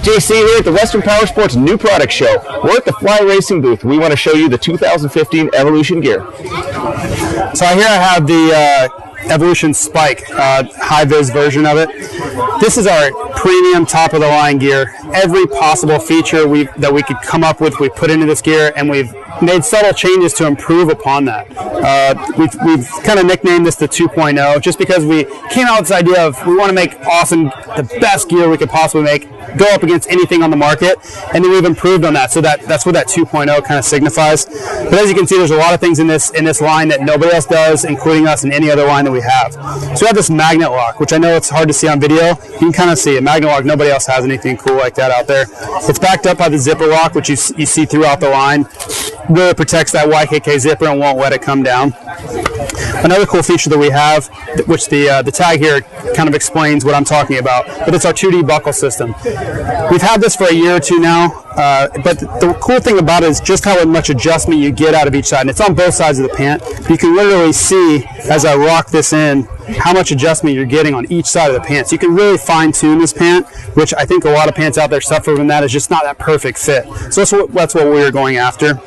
JC here at the Western Power Sports New Product Show. We're at the Fly Racing booth. We want to show you the 2015 Evolution gear. So here I have the Evolution Spike, high-vis version of it. This is our premium top-of-the-line gear. Every possible feature that we could come up with, we put into this gear, and we've made subtle changes to improve upon that. We've kind of nicknamed this the 2.0 just because we came out with this idea of we want to make awesome, the best gear we could possibly make, go up against anything on the market, and then we've improved on that. So that's what that 2.0 kind of signifies. But as you can see, there's a lot of things in this line that nobody else does, including us, and any other line that we have. So we have this magnet lock, which I know it's hard to see on video. You can kind of see it. Magnet lock, nobody else has anything cool like that out there. It's backed up by the zipper lock, which you see throughout the line. Really protects that YKK zipper and won't let it come down. Another cool feature that we have, which the tag here kind of explains what I'm talking about, but it's our 2D buckle system. We've had this for a year or two now, but the cool thing about it is just how much adjustment you get out of each side. And it's on both sides of the pant. You can literally see, as I rock this in, how much adjustment you're getting on each side of the pant. So you can really fine-tune this pant, which I think a lot of pants out there suffer from that. It's just not that perfect fit. So that's what we were going after.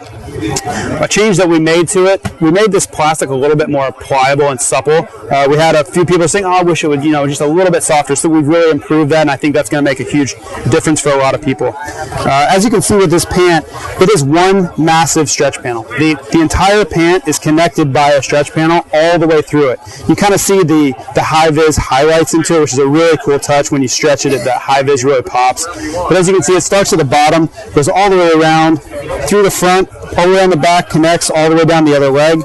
A change that we made to it, we made this plastic a little bit more pliable and supple. We had a few people saying, oh, I wish it would, just a little bit softer. So we've really improved that, and I think that's going to make a huge difference for a lot of people. As you can see with this pant, it is one massive stretch panel. The entire pant is connected by a stretch panel all the way through it. You kind of see the high-vis highlights into it, which is a really cool touch. When you stretch it, that high-vis really pops. But as you can see, it starts at the bottom, goes all the way around, through the front, all the way on the back, connects all the way down the other leg.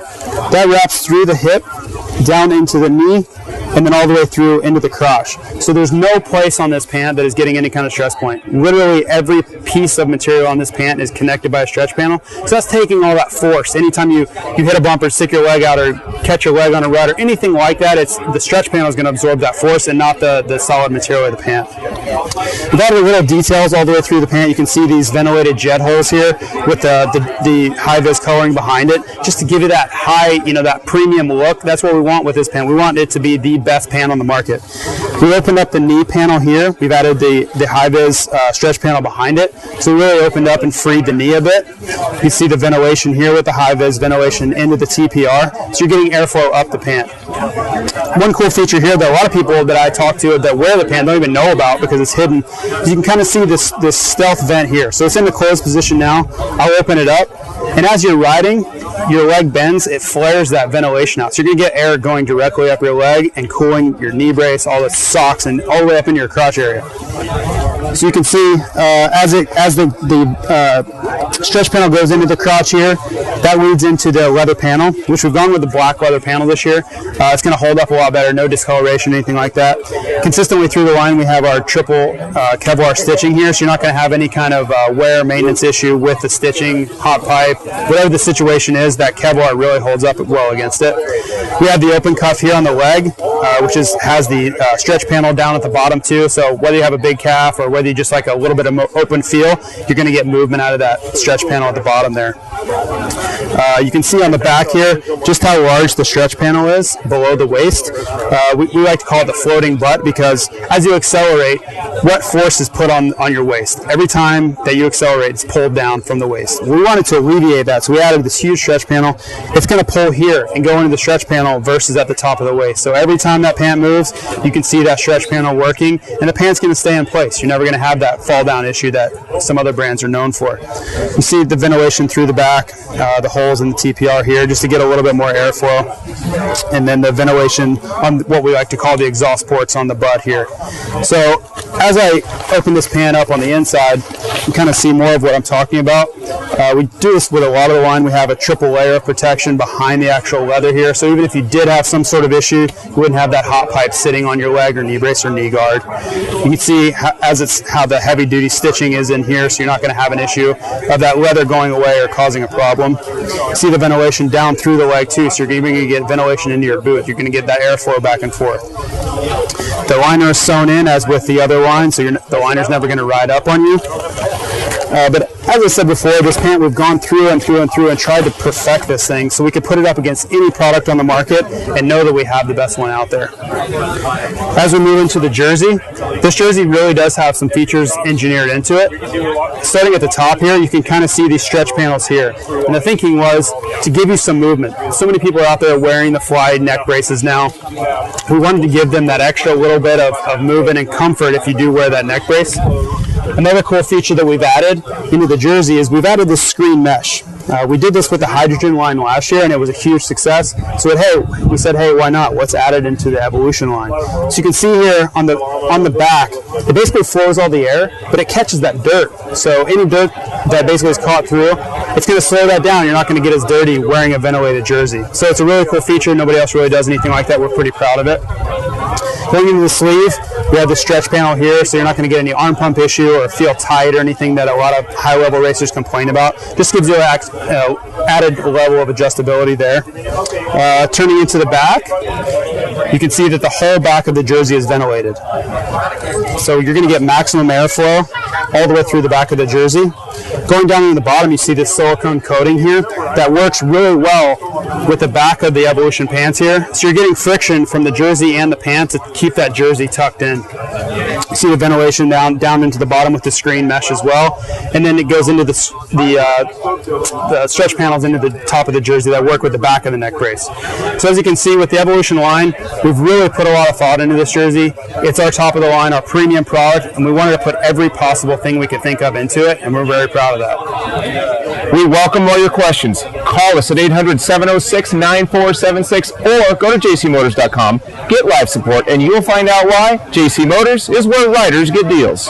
That wraps through the hip, down into the knee, and then all the way through into the crotch. So there's no place on this pant that is getting any kind of stress point. Literally every piece of material on this pant is connected by a stretch panel. So that's taking all that force. Anytime you hit a bumper, stick your leg out, or catch your leg on a rut, or anything like that, the stretch panel is going to absorb that force and not the solid material of the pant. With all the little details all the way through the pant, you can see these ventilated jet holes here with the high-vis coloring behind it, just to give you that high, that premium look. That's what we want with this pant. We want it to be the best pant on the market. We opened up the knee panel here. We've added the high-vis stretch panel behind it. So we really opened up and freed the knee a bit. You see the ventilation here with the high-vis ventilation into the TPR. So you're getting airflow up the pant. One cool feature here that a lot of people that I talk to that wear the pant don't even know about because it's hidden, is you can kind of see this stealth vent here. So it's in the closed position now. I'll open it up. And as you're riding, your leg bends, it flares that ventilation out. So you're going to get air going directly up your leg and cooling your knee brace, all the socks, and all the way up in your crotch area. So you can see as the stretch panel goes into the crotch here, that leads into the leather panel, which we've gone with the black leather panel this year. It's going to hold up a lot better, no discoloration, anything like that. Consistently through the line, we have our triple Kevlar stitching here, so you're not going to have any kind of wear maintenance issue with the stitching, hot pipe, whatever the situation is. That Kevlar really holds up well against it. We have the open cuff here on the leg, which has the stretch panel down at the bottom too. So whether you have a big calf or whether you just like a little bit of open feel, you're going to get movement out of that stretch panel at the bottom there. You can see on the back here just how large the stretch panel is below the waist. We like to call it the floating butt because as you accelerate, what force is put on your waist? Every time that you accelerate, it's pulled down from the waist. We wanted to alleviate that, so we added this huge stretch panel. It's going to pull here and go into the stretch panel versus at the top of the waist. So every time that pant moves, you can see that stretch panel working, and the pant's going to stay in place. You're never going to have that fall down issue that some other brands are known for. You see the ventilation through the back, the holes in the TPR here, just to get a little bit more airflow, and then the ventilation on what we like to call the exhaust ports on the butt here. So as I open this pant up on the inside, you kind of see more of what I'm talking about. We do this with a lot of the line. We have a triple layer of protection behind the actual leather here, so even if you did have some sort of issue, you wouldn't have that hot pipe sitting on your leg or knee brace or knee guard. You can see how the heavy duty stitching is in here, so you're not going to have an issue of that leather going away or causing a problem. You see the ventilation down through the leg too, so you're going to get ventilation into your boot. You're going to get that airflow back and forth. The liner is sewn in as with the other line, so the liner's never going to ride up on you. But as I said before, this pant we've gone through and tried to perfect this thing so we could put it up against any product on the market and know that we have the best one out there. As we move into the jersey, this jersey really does have some features engineered into it. Starting at the top here, you can kind of see these stretch panels here. And the thinking was to give you some movement. So many people are out there wearing the Fly neck braces now. We wanted to give them that extra little bit of movement and comfort if you do wear that neck brace. Another cool feature that we've added into the jersey is we've added this screen mesh. We did this with the Hydrogen line last year, and it was a huge success. So we said, hey, why not? Let's add it into the Evolution line. So you can see here on the back, it basically flows all the air, but it catches that dirt. So any dirt that basically is caught through, it's going to slow that down. You're not going to get as dirty wearing a ventilated jersey. So it's a really cool feature. Nobody else really does anything like that. We're pretty proud of it. Going into the sleeve, we have the stretch panel here, so you're not going to get any arm pump issue or feel tight or anything that a lot of high-level racers complain about. Just gives you an added level of adjustability there. Turning into the back, you can see that the whole back of the jersey is ventilated. So you're going to get maximum airflow all the way through the back of the jersey. Going down in the bottom, you see this silicone coating here that works really well with the back of the Evolution pants here. So you're getting friction from the jersey and the pants to keep that jersey tucked in. You see the ventilation down into the bottom with the screen mesh as well. And then it goes into the stretch panels into the top of the jersey that work with the back of the neck brace. So as you can see with the Evolution line, we've really put a lot of thought into this jersey. It's our top of the line, our premium product, and we wanted to put every possible thing we could think of into it, and we're very proud of that. We welcome all your questions. Call us at 800-706-9476 or go to jcmotors.com, get live support, and you'll find out why JC Motors is where riders get deals.